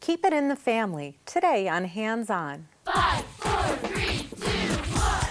Keep it in the family, today on Hands On. 5, 4, 3, 2, 1.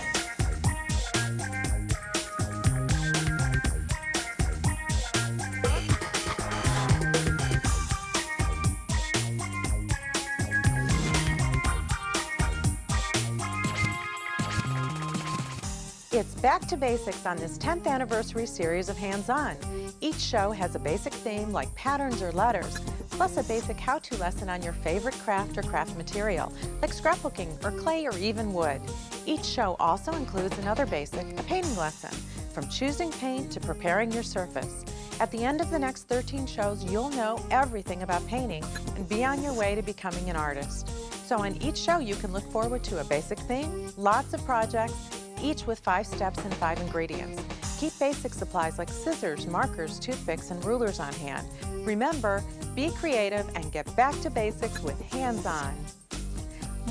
It's back to basics on this 10th anniversary series of Hands On. Each show has a basic theme like patterns or letters, plus a basic how-to lesson on your favorite craft or craft material, like scrapbooking or clay or even wood. Each show also includes another basic, a painting lesson, from choosing paint to preparing your surface. At the end of the next 13 shows, you'll know everything about painting and be on your way to becoming an artist. So on each show, you can look forward to a basic theme, lots of projects, each with 5 steps and 5 ingredients. Keep basic supplies like scissors, markers, toothpicks, and rulers on hand. Remember, be creative and get back to basics with Hands On.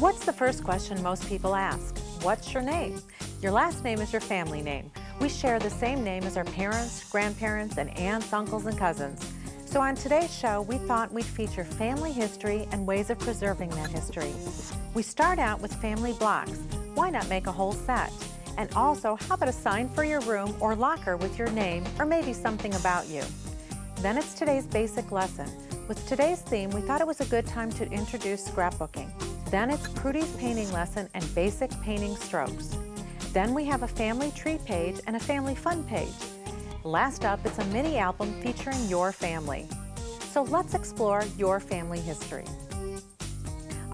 What's the first question most people ask? What's your name? Your last name is your family name. We share the same name as our parents, grandparents, and aunts, uncles, and cousins. So on today's show, we thought we'd feature family history and ways of preserving that history. We start out with family blocks. Why not make a whole set? And also, how about a sign for your room or locker with your name or maybe something about you? Then it's today's basic lesson. With today's theme, we thought it was a good time to introduce scrapbooking. Then it's Prudy's painting lesson and basic painting strokes. Then we have a family tree page and a family fun page. Last up, it's a mini album featuring your family. So let's explore your family history.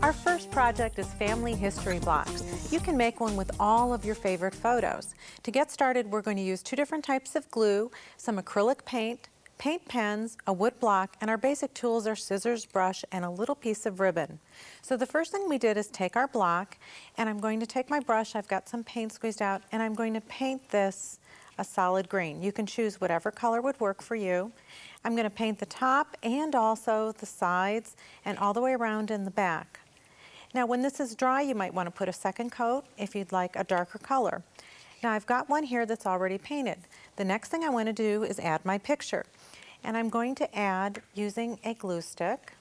Our first project is Family History Blocks. You can make one with all of your favorite photos. To get started, we're going to use 2 different types of glue, some acrylic paint, paint pens, a wood block, and our basic tools are scissors, brush, and a little piece of ribbon. So the first thing we did is take our block, and I'm going to take my brush, I've got some paint squeezed out, and I'm going to paint this a solid green. You can choose whatever color would work for you. I'm going to paint the top and also the sides and all the way around in the back. Now when this is dry, you might want to put a second coat if you'd like a darker color. Now I've got one here that's already painted. The next thing I want to do is add my picture. And I'm going to add using a glue stick.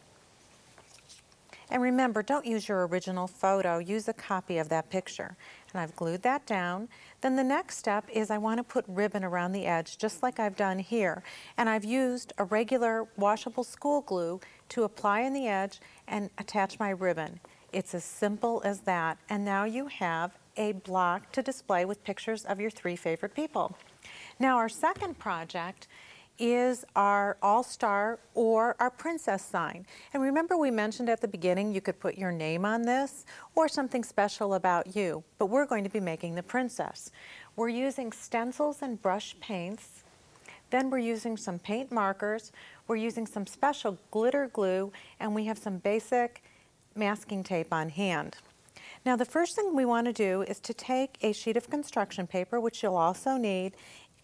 And remember, don't use your original photo, use a copy of that picture. And I've glued that down. Then the next step is I want to put ribbon around the edge, just like I've done here. And I've used a regular washable school glue to apply on the edge and attach my ribbon. It's as simple as that. And now you have a block to display with pictures of your 3 favorite people. Now our second project is our all-star or our princess sign. And remember we mentioned at the beginning you could put your name on this or something special about you, but we're going to be making the princess. We're using stencils and brush paints. Then we're using some paint markers. We're using some special glitter glue, and we have some basic masking tape on hand. Now the first thing we want to do is to take a sheet of construction paper, which you'll also need,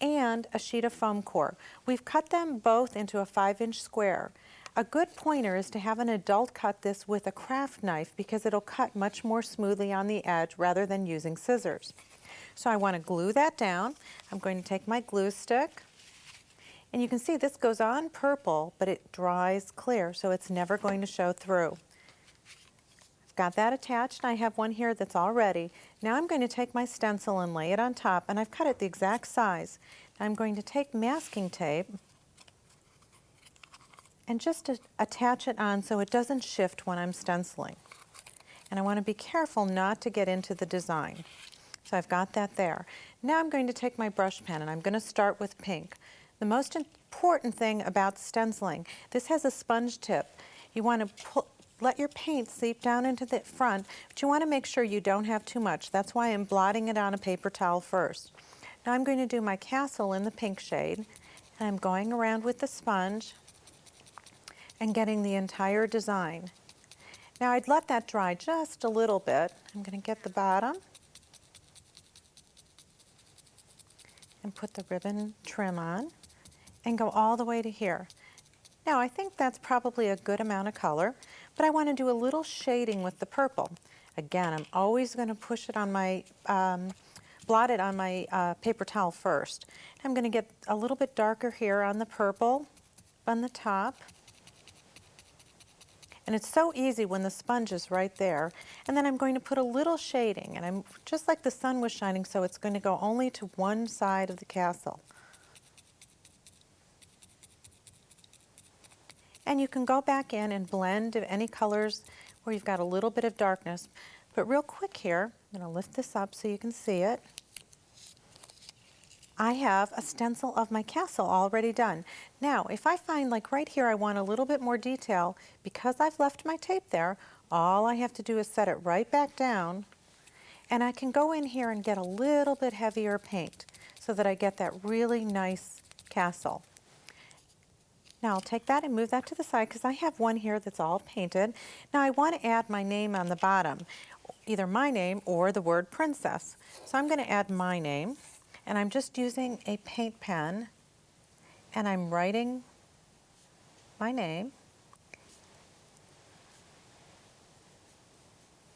and a sheet of foam core. We've cut them both into a 5-inch square. A good pointer is to have an adult cut this with a craft knife because it'll cut much more smoothly on the edge rather than using scissors. So I want to glue that down. I'm going to take my glue stick, and you can see this goes on purple, but it dries clear, so it's never going to show through. Got that attached. I have one here that's all ready. Now I'm going to take my stencil and lay it on top, and I've cut it the exact size. I'm going to take masking tape and just attach it on so it doesn't shift when I'm stenciling. And I want to be careful not to get into the design. So I've got that there. Now I'm going to take my brush pen and I'm going to start with pink. The most important thing about stenciling, this has a sponge tip. You want to let your paint seep down into the front, but you want to make sure you don't have too much. That's why I'm blotting it on a paper towel first. Now I'm going to do my castle in the pink shade, and I'm going around with the sponge and getting the entire design. Now I'd let that dry just a little bit. I'm going to get the bottom and put the ribbon trim on and go all the way to here. Now I think that's probably a good amount of color, but I want to do a little shading with the purple. Again, I'm always going to push it on my, blot it on my paper towel first. I'm going to get a little bit darker here on the purple on the top. And it's so easy when the sponge is right there. And then I'm going to put a little shading, and I'm just like the sun was shining, so it's going to go only to one side of the castle. And you can go back in and blend any colors where you've got a little bit of darkness. But real quick here, I'm going to lift this up so you can see it. I have a stencil of my castle already done. Now, if I find like right here I want a little bit more detail, because I've left my tape there, all I have to do is set it right back down, and I can go in here and get a little bit heavier paint so that I get that really nice castle. Now I'll take that and move that to the side because I have one here that's all painted. Now I want to add my name on the bottom, either my name or the word princess. So I'm going to add my name. And I'm just using a paint pen, and I'm writing my name.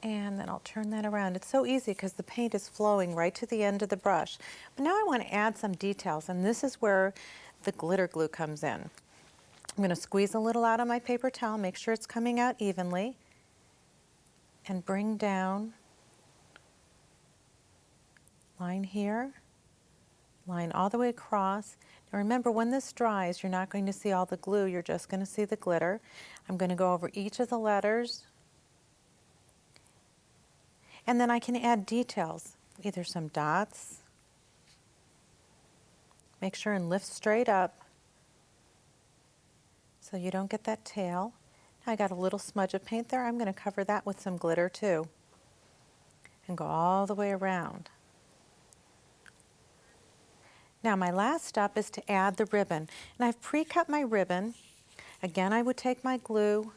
And then I'll turn that around. It's so easy because the paint is flowing right to the end of the brush. But now I want to add some details, and this is where the glitter glue comes in. I'm going to squeeze a little out on my paper towel, make sure it's coming out evenly, and bring down, line here, line all the way across. Now remember, when this dries, you're not going to see all the glue, you're just going to see the glitter. I'm going to go over each of the letters. And then I can add details, either some dots. Make sure and lift straight up so you don't get that tail. Now I got a little smudge of paint there. I'm going to cover that with some glitter too. And go all the way around. Now my last step is to add the ribbon. And I've pre-cut my ribbon. Again, I would take my glue,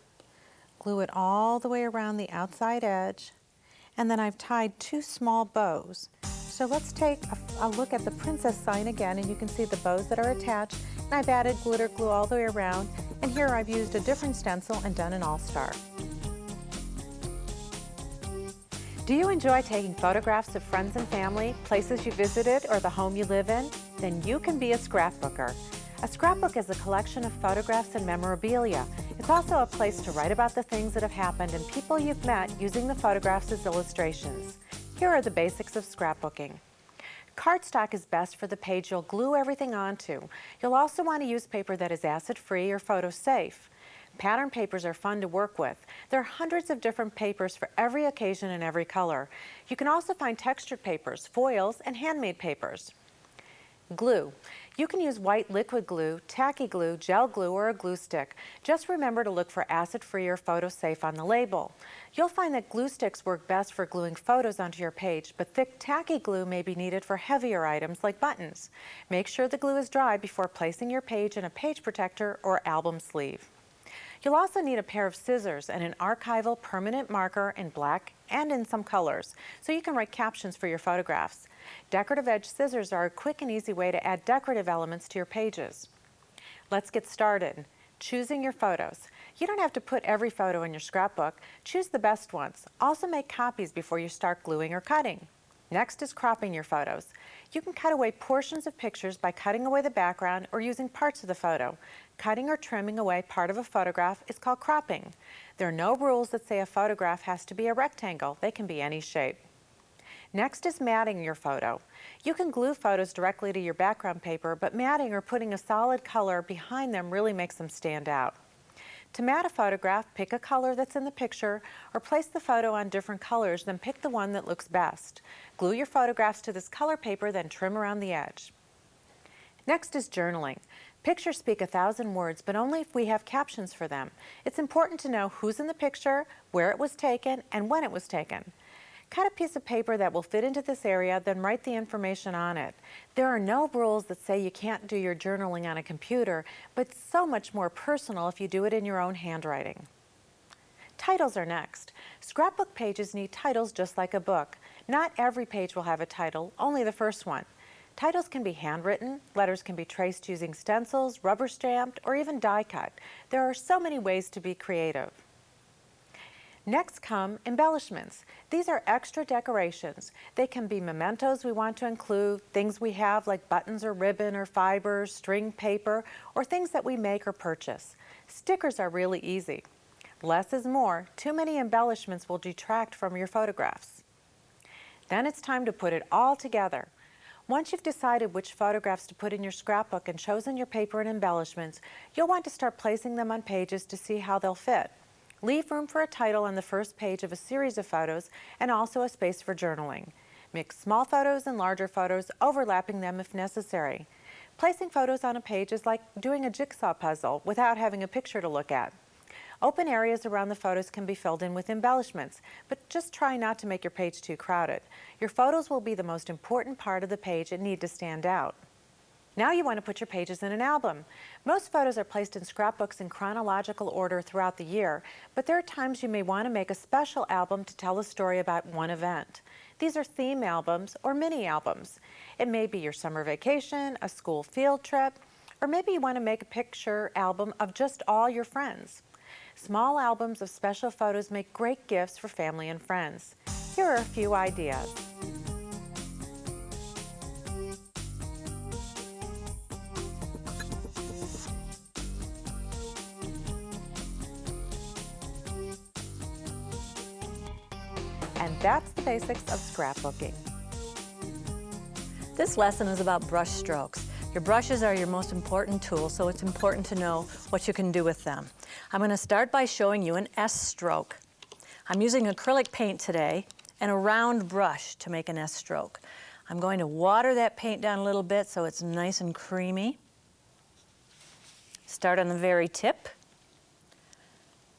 glue it all the way around the outside edge, and then I've tied 2 small bows. So let's take a look at the princess sign again, and you can see the bows that are attached. And I've added glitter glue all the way around, and here I've used a different stencil and done an all-star. Do you enjoy taking photographs of friends and family, places you visited, or the home you live in? Then you can be a scrapbooker. A scrapbook is a collection of photographs and memorabilia. It's also a place to write about the things that have happened and people you've met using the photographs as illustrations. Here are the basics of scrapbooking. Cardstock is best for the page you'll glue everything onto. You'll also want to use paper that is acid-free or photo-safe. Pattern papers are fun to work with. There are hundreds of different papers for every occasion and every color. You can also find textured papers, foils, and handmade papers. Glue. You can use white liquid glue, tacky glue, gel glue, or a glue stick. Just remember to look for acid-free or photo-safe on the label. You'll find that glue sticks work best for gluing photos onto your page, but thick tacky glue may be needed for heavier items like buttons. Make sure the glue is dry before placing your page in a page protector or album sleeve. You'll also need a pair of scissors and an archival permanent marker in black and in some colors, so you can write captions for your photographs. Decorative edge scissors are a quick and easy way to add decorative elements to your pages. Let's get started. Choosing your photos. You don't have to put every photo in your scrapbook. Choose the best ones. Also make copies before you start gluing or cutting. Next is cropping your photos. You can cut away portions of pictures by cutting away the background or using parts of the photo. Cutting or trimming away part of a photograph is called cropping. There are no rules that say a photograph has to be a rectangle. They can be any shape. Next is matting your photo. You can glue photos directly to your background paper, but matting or putting a solid color behind them really makes them stand out. To mat a photograph, pick a color that's in the picture or place the photo on different colors, then pick the one that looks best. Glue your photographs to this color paper, then trim around the edge. Next is journaling. Pictures speak 1,000 words, but only if we have captions for them. It's important to know who's in the picture, where it was taken, and when it was taken. Cut a piece of paper that will fit into this area, then write the information on it. There are no rules that say you can't do your journaling on a computer, but it's so much more personal if you do it in your own handwriting. Titles are next. Scrapbook pages need titles just like a book. Not every page will have a title, only the first one. Titles can be handwritten, letters can be traced using stencils, rubber stamped, or even die cut. There are so many ways to be creative. Next come embellishments. These are extra decorations. They can be mementos we want to include, things we have like buttons or ribbon or fibers, string paper, or things that we make or purchase. Stickers are really easy. Less is more. Too many embellishments will detract from your photographs. Then it's time to put it all together. Once you've decided which photographs to put in your scrapbook and chosen your paper and embellishments, you'll want to start placing them on pages to see how they'll fit. Leave room for a title on the first page of a series of photos and also a space for journaling. Mix small photos and larger photos, overlapping them if necessary. Placing photos on a page is like doing a jigsaw puzzle without having a picture to look at. Open areas around the photos can be filled in with embellishments, but just try not to make your page too crowded. Your photos will be the most important part of the page and need to stand out. Now you want to put your pages in an album. Most photos are placed in scrapbooks in chronological order throughout the year, but there are times you may want to make a special album to tell a story about one event. These are theme albums or mini albums. It may be your summer vacation, a school field trip, or maybe you want to make a picture album of just all your friends. Small albums of special photos make great gifts for family and friends. Here are a few ideas. And that's the basics of scrapbooking. This lesson is about brush strokes. Your brushes are your most important tool, so it's important to know what you can do with them. I'm going to start by showing you an S stroke. I'm using acrylic paint today and a round brush to make an S stroke. I'm going to water that paint down a little bit so it's nice and creamy. Start on the very tip,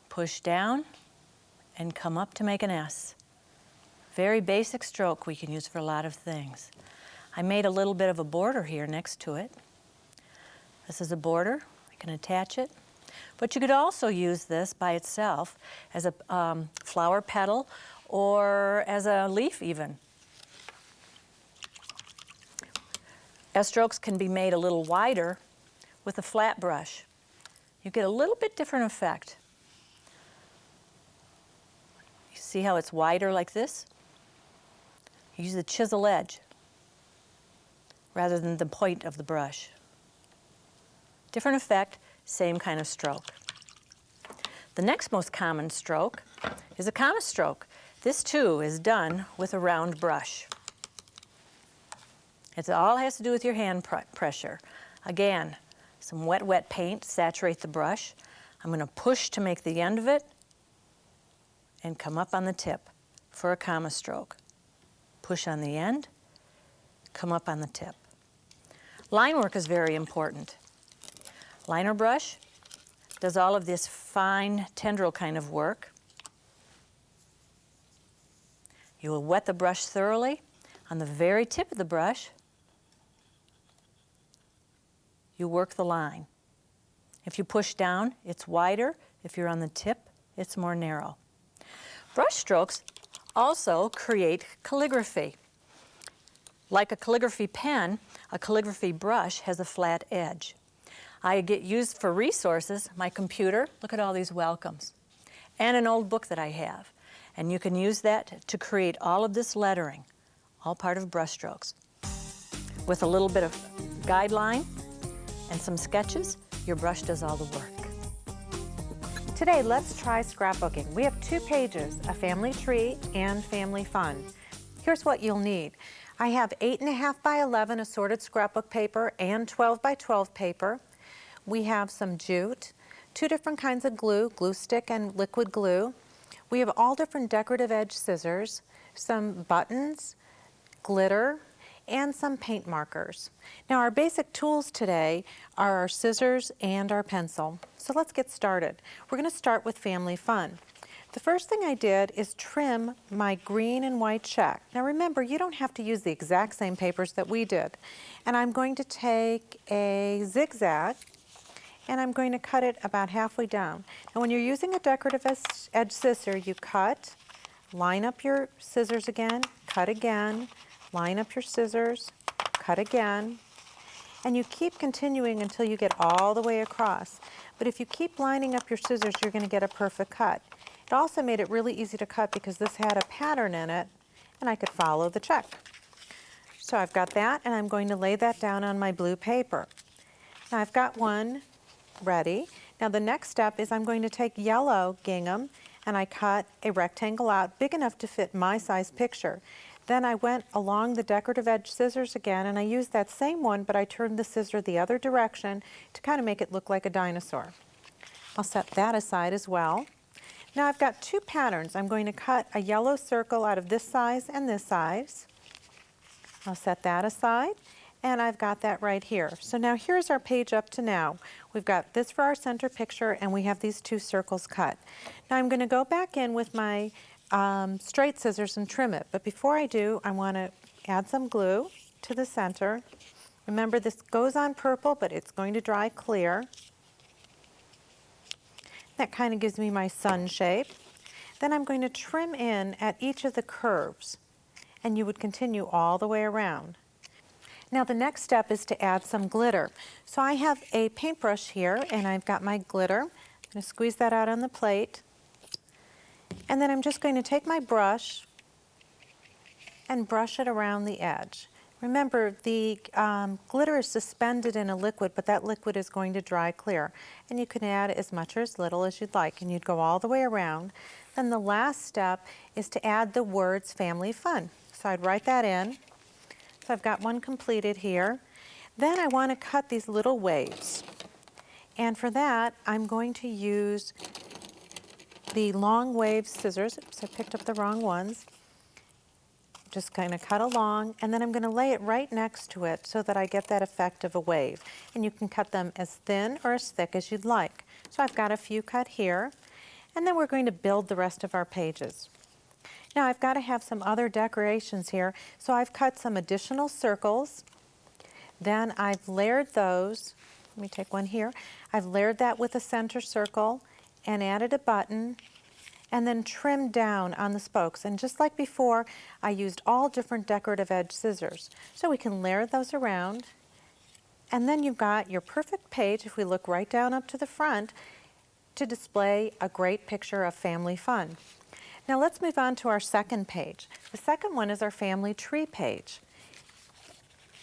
push down, and come up to make an S. Very basic stroke we can use for a lot of things. I made a little bit of a border here next to it. This is a border. I can attach it. But you could also use this by itself as a flower petal or as a leaf even. S-strokes can be made a little wider with a flat brush. You get a little bit different effect. You see how it's wider like this? You use the chisel edge rather than the point of the brush. Different effect, same kind of stroke. The next most common stroke is a comma stroke. This too is done with a round brush. It all has to do with your hand pressure. Again, some wet paint, saturate the brush. I'm going to push to make the end of it and come up on the tip for a comma stroke. Push on the end, come up on the tip. Line work is very important. Liner brush does all of this fine tendril kind of work. You will wet the brush thoroughly. On the very tip of the brush, you work the line. If you push down, it's wider. If you're on the tip, it's more narrow. Brush strokes also create calligraphy. Like a calligraphy pen, a calligraphy brush has a flat edge. I get used for resources, my computer, look at all these welcomes, and an old book that I have. And you can use that to create all of this lettering, all part of brush strokes. With a little bit of guideline and some sketches, your brush does all the work. Today, let's try scrapbooking. We have 2 pages, a family tree and family fun. Here's what you'll need. I have 8.5 by 11 assorted scrapbook paper and 12 by 12 paper. We have some jute, 2 different kinds of glue, glue stick and liquid glue. We have all different decorative edge scissors, some buttons, glitter, and some paint markers. Now our basic tools today are our scissors and our pencil. So let's get started. We're going to start with family fun. The first thing I did is trim my green and white check. Now remember, you don't have to use the exact same papers that we did. And I'm going to take a zigzag and I'm going to cut it about halfway down. Now when you're using a decorative edge scissor, you cut, line up your scissors again, cut again, line up your scissors, cut again, and you keep continuing until you get all the way across. But if you keep lining up your scissors, you're going to get a perfect cut. It also made it really easy to cut because this had a pattern in it and I could follow the check. So I've got that and I'm going to lay that down on my blue paper. Now I've got one ready. Now the next step is I'm going to take yellow gingham and I cut a rectangle out big enough to fit my size picture. Then I went along the decorative edge scissors again and I used that same one, but I turned the scissor the other direction to kind of make it look like a dinosaur. I'll set that aside as well. Now I've got two patterns. I'm going to cut a yellow circle out of this size and this size. I'll set that aside, and I've got that right here. So now here's our page up to now. We've got this for our center picture, and we have these two circles cut. Now I'm going to go back in with my straight scissors and trim it, but before I do, I want to add some glue to the center. Remember, this goes on purple, but it's going to dry clear. That kind of gives me my sun shape. Then I'm going to trim in at each of the curves, and you would continue all the way around. Now the next step is to add some glitter. So I have a paintbrush here, and I've got my glitter. I'm going to squeeze that out on the plate. And then I'm just going to take my brush and brush it around the edge. Remember, the glitter is suspended in a liquid, but that liquid is going to dry clear. And you can add as much or as little as you'd like, and you'd go all the way around. Then the last step is to add the words family fun. So I'd write that in. So I've got one completed here. Then I want to cut these little waves. And for that, I'm going to use the long wave scissors. Oops, I picked up the wrong ones. Just kind of cut along, and then I'm going to lay it right next to it so that I get that effect of a wave. And you can cut them as thin or as thick as you'd like. So I've got a few cut here, and then we're going to build the rest of our pages. Now I've got to have some other decorations here, so I've cut some additional circles. Then I've layered those. Let me take one here. I've layered that with a center circle and added a button, and then trimmed down on the spokes. And just like before, I used all different decorative edge scissors. So we can layer those around, and then you've got your perfect page, if we look right down up to the front, to display a great picture of family fun. Now let's move on to our second page. The second one is our family tree page.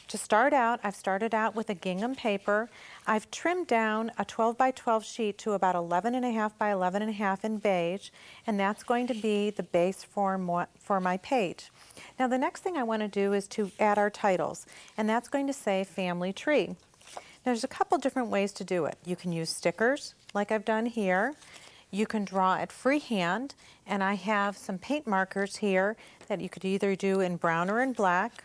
To start out, I've started out with a gingham paper. I've trimmed down a 12 by 12 sheet to about 11.5 by 11.5 in beige, and that's going to be the base for my page. Now the next thing I want to do is to add our titles, and that's going to say family tree. There's a couple different ways to do it. You can use stickers, like I've done here. You can draw it freehand, and I have some paint markers here that you could either do in brown or in black.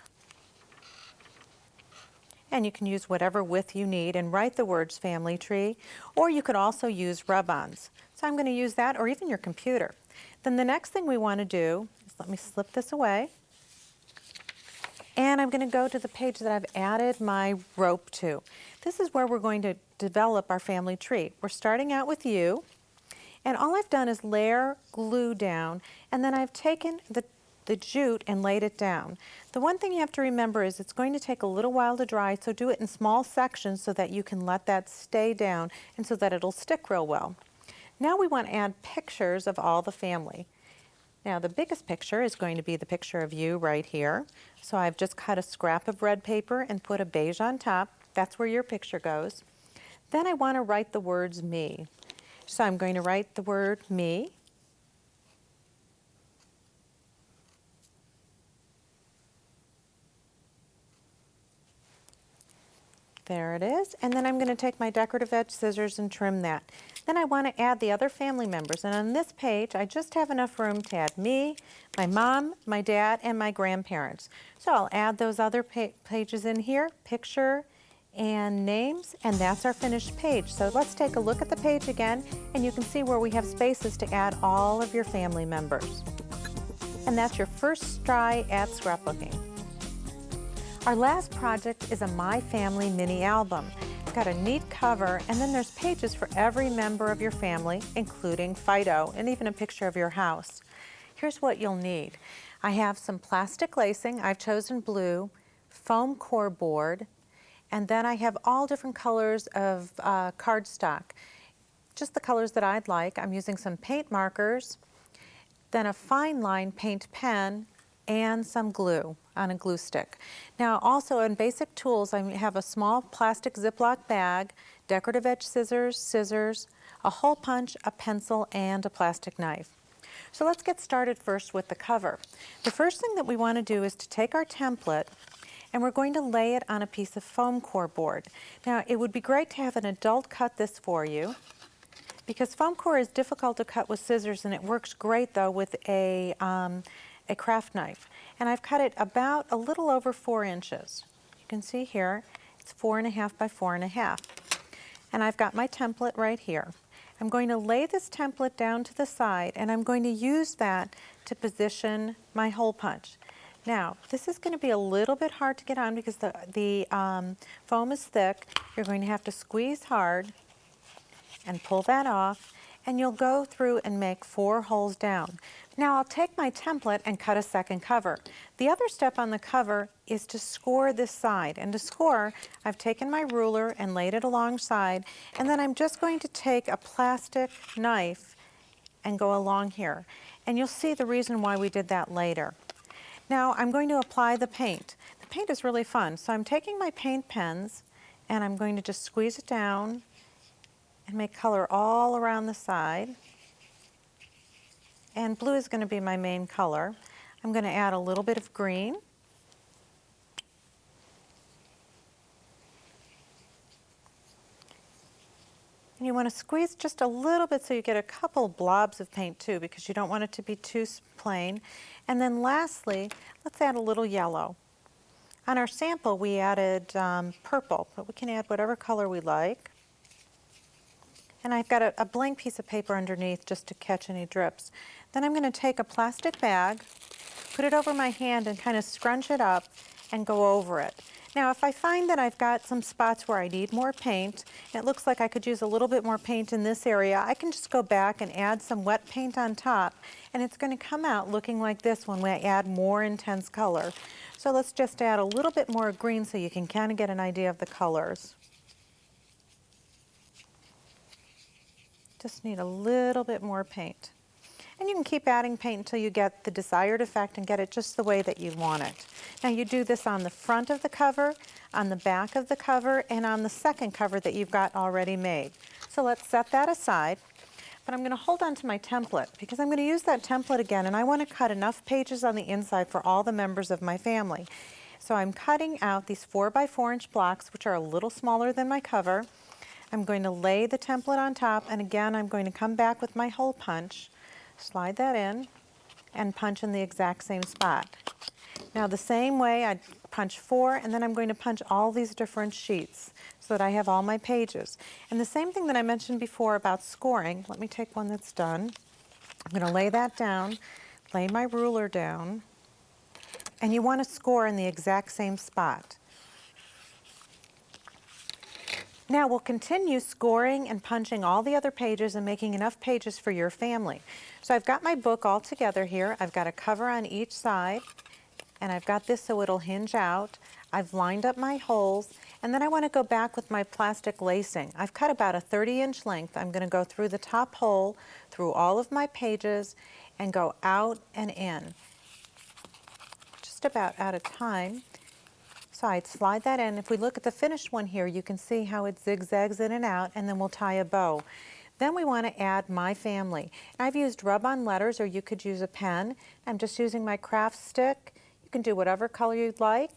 And you can use whatever width you need and write the words family tree, or you could also use rub-ons. So I'm going to use that, or even your computer. Then the next thing we want to do is, let me slip this away, and I'm going to go to the page that I've added my rope to. This is where we're going to develop our family tree. We're starting out with you, and all I've done is layer glue down, and then I've taken the jute and laid it down. The one thing you have to remember is it's going to take a little while to dry, so do it in small sections so that you can let that stay down and so that it'll stick real well. Now we want to add pictures of all the family. Now the biggest picture is going to be the picture of you right here. So I've just cut a scrap of red paper and put a beige on top. That's where your picture goes. Then I want to write the words me. So I'm going to write the word me. There it is, and then I'm going to take my decorative edge scissors and trim that. Then I want to add the other family members, and on this page I just have enough room to add me, my mom, my dad, and my grandparents. So I'll add those other pages in here, picture and names, and that's our finished page. So let's take a look at the page again, and you can see where we have spaces to add all of your family members. And that's your first try at scrapbooking. Our last project is a My Family mini album. It's got a neat cover, and then there's pages for every member of your family, including Fido, and even a picture of your house. Here's what you'll need. I have some plastic lacing. I've chosen blue, foam core board, and then I have all different colors of cardstock, just the colors that I'd like. I'm using some paint markers, then a fine line paint pen, and some glue on a glue stick. Now also in basic tools, I have a small plastic Ziploc bag, decorative edge scissors, a hole punch, a pencil, and a plastic knife. So let's get started first with the cover. The first thing that we want to do is to take our template and we're going to lay it on a piece of foam core board. Now, it would be great to have an adult cut this for you because foam core is difficult to cut with scissors, and it works great though with a craft knife. And I've cut it about a little over 4 inches. You can see here, it's 4.5 by 4.5. And I've got my template right here. I'm going to lay this template down to the side, and I'm going to use that to position my hole punch. Now, this is going to be a little bit hard to get on because the foam is thick. You're going to have to squeeze hard and pull that off, and you'll go through and make 4 holes down. Now I'll take my template and cut a second cover. The other step on the cover is to score this side. And to score, I've taken my ruler and laid it alongside, and then I'm just going to take a plastic knife and go along here. And you'll see the reason why we did that later. Now I'm going to apply the paint. The paint is really fun. So I'm taking my paint pens and I'm going to just squeeze it down and make color all around the side. And blue is going to be my main color. I'm going to add a little bit of green. And you want to squeeze just a little bit so you get a couple blobs of paint too, because you don't want it to be too plain. And then lastly, let's add a little yellow. On our sample we added purple, but we can add whatever color we like. And I've got a blank piece of paper underneath just to catch any drips. Then I'm going to take a plastic bag, put it over my hand and kind of scrunch it up and go over it. Now if I find that I've got some spots where I need more paint, it looks like I could use a little bit more paint in this area, I can just go back and add some wet paint on top, and it's going to come out looking like this when we add more intense color. So let's just add a little bit more green so you can kind of get an idea of the colors. Just need a little bit more paint. And you can keep adding paint until you get the desired effect and get it just the way that you want it. Now you do this on the front of the cover, on the back of the cover, and on the second cover that you've got already made. So let's set that aside. But I'm going to hold on to my template because I'm going to use that template again, and I want to cut enough pages on the inside for all the members of my family. So I'm cutting out these 4 by 4 inch blocks, which are a little smaller than my cover. I'm going to lay the template on top, and again I'm going to come back with my hole punch, slide that in, and punch in the exact same spot. Now the same way I punch 4, and then I'm going to punch all these different sheets so that I have all my pages. And the same thing that I mentioned before about scoring, let me take one that's done. I'm going to lay that down, lay my ruler down, and you want to score in the exact same spot. Now we'll continue scoring and punching all the other pages and making enough pages for your family. So I've got my book all together here. I've got a cover on each side, and I've got this so it'll hinge out. I've lined up my holes, and then I want to go back with my plastic lacing. I've cut about a 30-inch length. I'm going to go through the top hole, through all of my pages, and go out and in. Just about out of time. So I'd slide that in. If we look at the finished one here, you can see how it zigzags in and out, and then we'll tie a bow. Then we want to add my family. I've used rub-on letters, or you could use a pen. I'm just using my craft stick. You can do whatever color you'd like,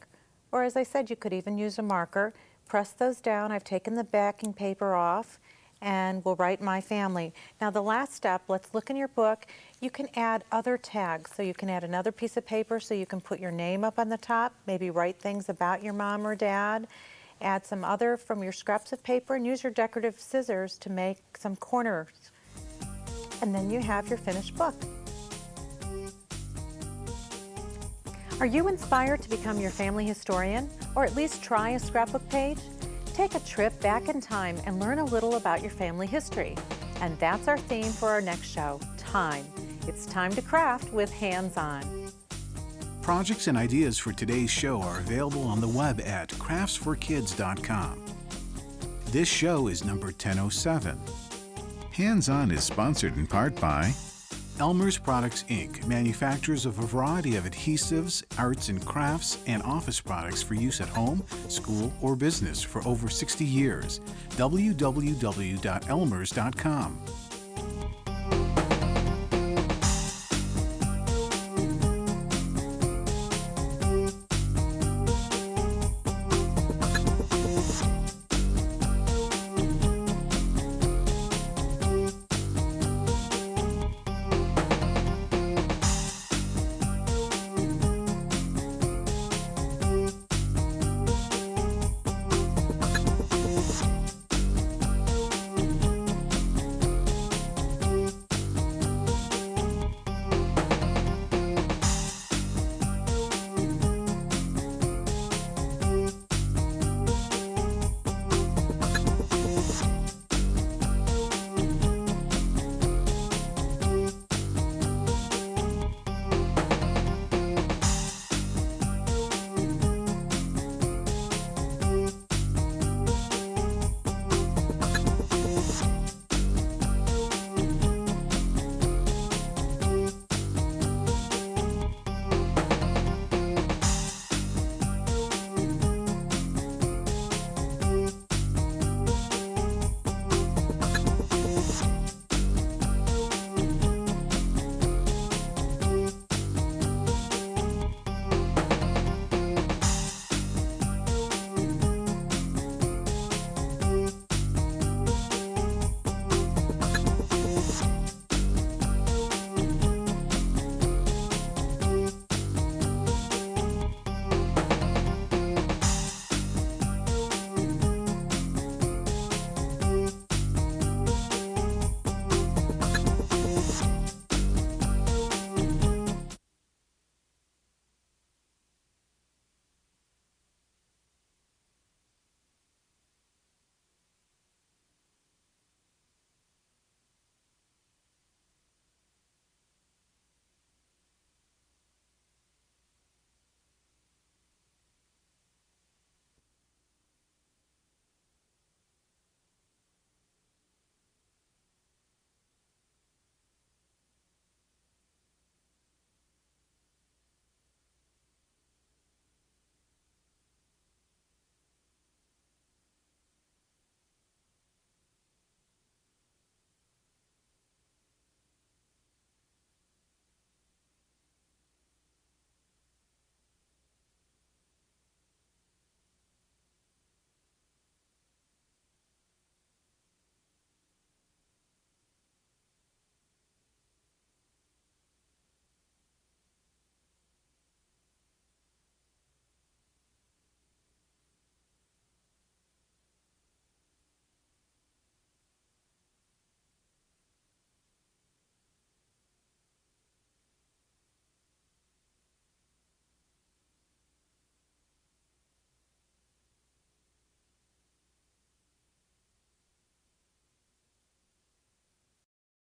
or as I said, you could even use a marker. Press those down. I've taken the backing paper off, and we'll write my family. Now the last step, let's look in your book. You can add other tags. So you can add another piece of paper so you can put your name up on the top, maybe write things about your mom or dad, add some other from your scraps of paper, and use your decorative scissors to make some corners. And then you have your finished book. Are you inspired to become your family historian, or at least try a scrapbook page? Take a trip back in time and learn a little about your family history. And that's our theme for our next show, time. It's time to craft with hands-on. Projects and ideas for today's show are available on the web at craftsforkids.com. This show is number 1007. Hands-On is sponsored in part by Elmer's Products, Inc. manufactures a variety of adhesives, arts and crafts, and office products for use at home, school, or business for over 60 years. www.elmers.com.